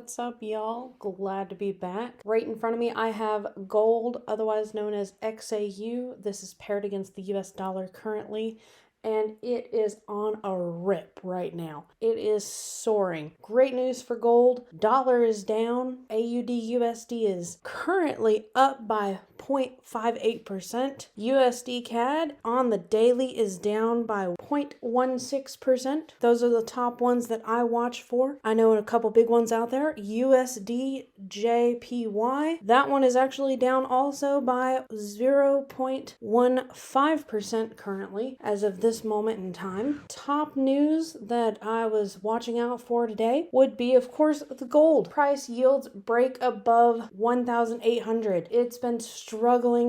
What's up, y'all? Glad to be back. Right in front of me, I have gold, otherwise known as XAU. This is paired against the US dollar currently, and it is on a rip right now. It is soaring. Great news for gold. Dollar is down. AUDUSD is currently up by 0.58%. USDCAD on the daily is down by 0.16%. Those are the top ones that I watch for. I know a couple big ones out there. USDJPY. That one is actually down also by 0.15% currently as of this moment in time. Top news that I was watching out for today would be, of course, the gold price yields break above 1,800. It's been struggling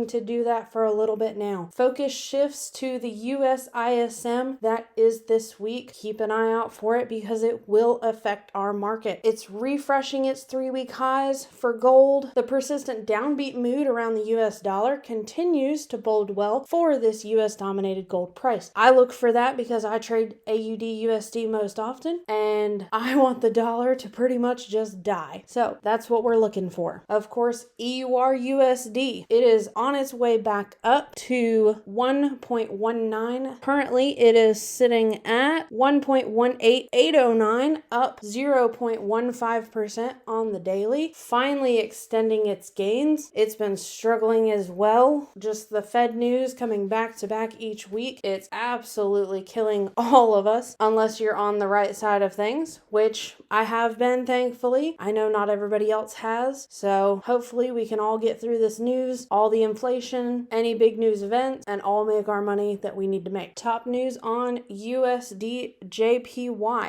to do that for a little bit now. Focus shifts to the US ISM. That is this week. Keep an eye out for it because it will affect our market. It's refreshing its 3-week highs for gold. The persistent downbeat mood around the US dollar continues to bode well for this US dominated gold price. I look for that because I trade AUD USD most often, and I want the dollar to pretty much just die. So that's what we're looking for. Of course, EUR USD. It is on its way back up to 1.19. Currently, it is sitting at 1.18809, up 0.15% on the daily, finally extending its gains. It's been struggling as well. Just the Fed news coming back to back each week. It's absolutely killing all of us unless you're on the right side of things, which I have been, thankfully. I know not everybody else has, so hopefully we can all get through this news, all the inflation, any big news events, and all make our money that we need to make. Top news on USDJPY.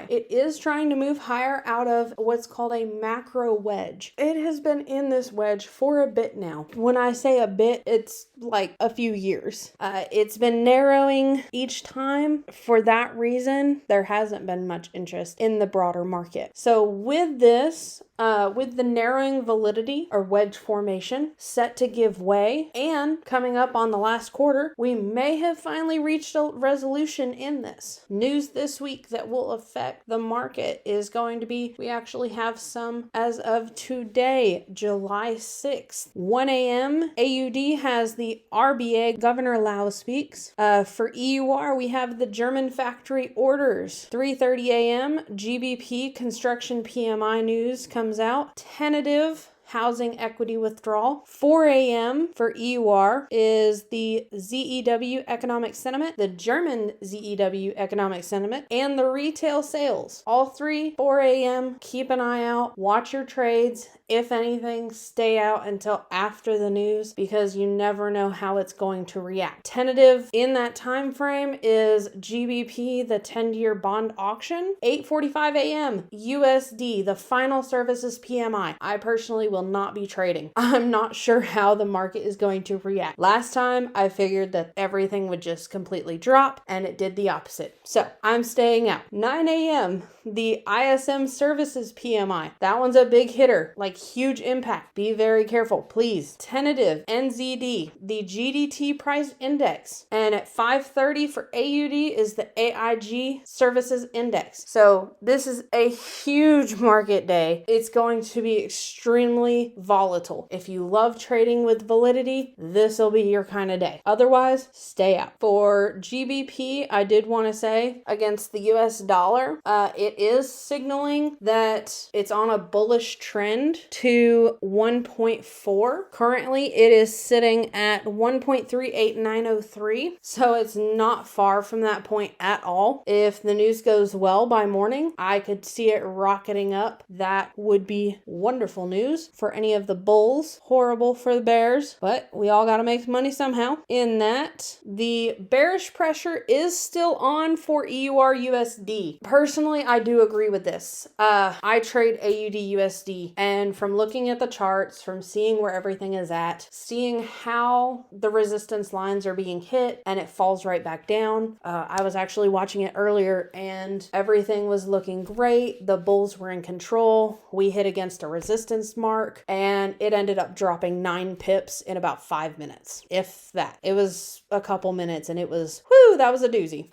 It is trying to move higher out of what's called a macro wedge. It has been in this wedge for a bit now. When I say a bit, it's like a few years. It's been narrowing each time. For that reason, there hasn't been much interest in the broader market. So with this, with the narrowing validity or wedge formation set to give way and coming up on the last quarter, we may have finally reached a resolution in this. News this week that will affect the market is going to be, we actually have some as of today, July 6th. 1 a.m. AUD has the RBA, Governor Lau speaks. For EUR, we have the German factory orders. 3:30 a.m. GBP construction PMI news comes out. Tentative housing equity withdrawal. 4 a.m. for EUR is the ZEW economic sentiment, the German ZEW economic sentiment, and the retail sales. All three, 4 a.m. Keep an eye out. Watch your trades. If anything, stay out until after the news because you never know how it's going to react. Tentative in that time frame is GBP, the 10-year bond auction. 8:45 a.m. USD, the final services PMI. I personally will not be trading. I'm not sure how the market is going to react. Last time I figured that everything would just completely drop, and it did the opposite. So I'm staying out. 9 a.m. the ISM services PMI. That one's a big hitter, like huge impact. Be very careful, please. Tentative NZD, the GDT price index. And at 5:30 for AUD is the AIG services index. So this is a huge market day. It's going to be extremely volatile. If you love trading with validity, this will be your kind of day. Otherwise, stay out. For GBP, I did want to say against the US dollar, it is signaling that it's on a bullish trend to 1.4. Currently, it is sitting at 1.38903. So it's not far from that point at all. If the news goes well by morning, I could see it rocketing up. That would be wonderful news for any of the bulls. Horrible for the bears, but we all got to make money somehow. In that, the bearish pressure is still on for EUR USD. Personally, I do agree with this. I trade AUD USD, and from looking at the charts, from seeing where everything is at, seeing how the resistance lines are being hit and it falls right back down. I was actually watching it earlier and everything was looking great. The bulls were in control. We hit against a resistance mark and it ended up dropping 9 pips in about 5 minutes, if that. It was a couple minutes and it was, whoo, that was a doozy.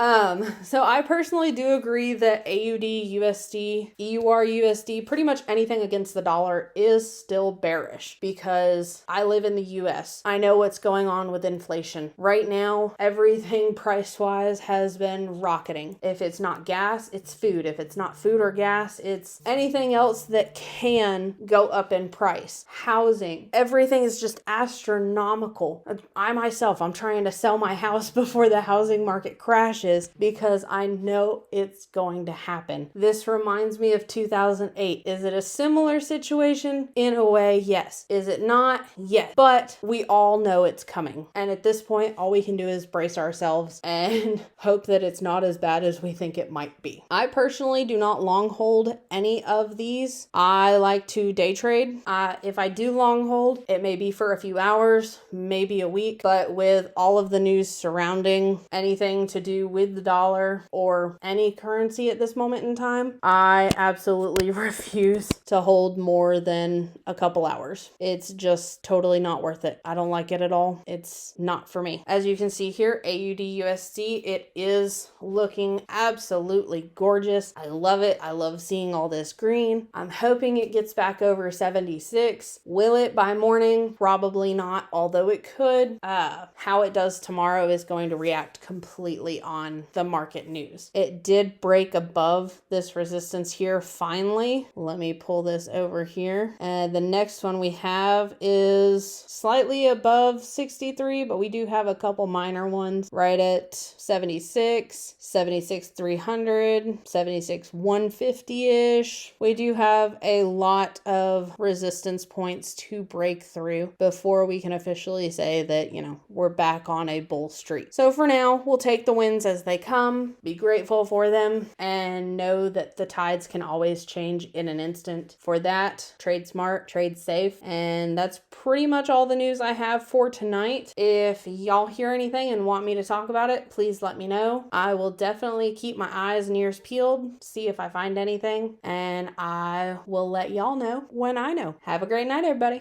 So I personally do agree that AUD, USD, EUR, USD, pretty much anything against the dollar is still bearish because I live in the US. I know what's going on with inflation. Right now, everything price-wise has been rocketing. If it's not gas, it's food. If it's not food or gas, it's anything else that can go up in price. Housing, everything is just astronomical. I myself, I'm trying to sell my house before the housing market crashes because I know it's going to happen. This reminds me of 2008. Is it a similar situation? In a way, yes. Is it not? Yes. But we all know it's coming. And at this point, all we can do is brace ourselves and hope that it's not as bad as we think it might be. I personally do not long hold any of these. I like to day trade. If I do long hold, it may be for a few hours, maybe a week, but with all of the news surrounding anything to do with the dollar or any currency at this moment in time, I absolutely refuse to hold more than a couple hours. It's just totally not worth it. I don't like it at all. It's not for me. As you can see here, AUD USD, it is looking absolutely gorgeous. I love it. I love seeing all this green. I'm hoping it gets back over 76. Will it by morning? Probably not, although it could. How it does tomorrow is going to react completely on the market news. It did break above this resistance here finally. Let me pull this over here. And the next one we have is slightly above 63, but we do have a couple minor ones right at 76, 76 300, 76 150-ish. We do have a lot of resistance points to break through before we can officially say that, we're back on a bull streak. So for now, we'll take the wins as they come, be grateful for them, and know that the tides can always change in an instant. For that, trade smart, trade safe, and that's pretty much all the news I have for tonight. If y'all hear anything and want me to talk about it, please let me know. I will definitely keep my eyes and ears peeled, see if I find anything, and I will let y'all know when I know. Have a great night, everybody.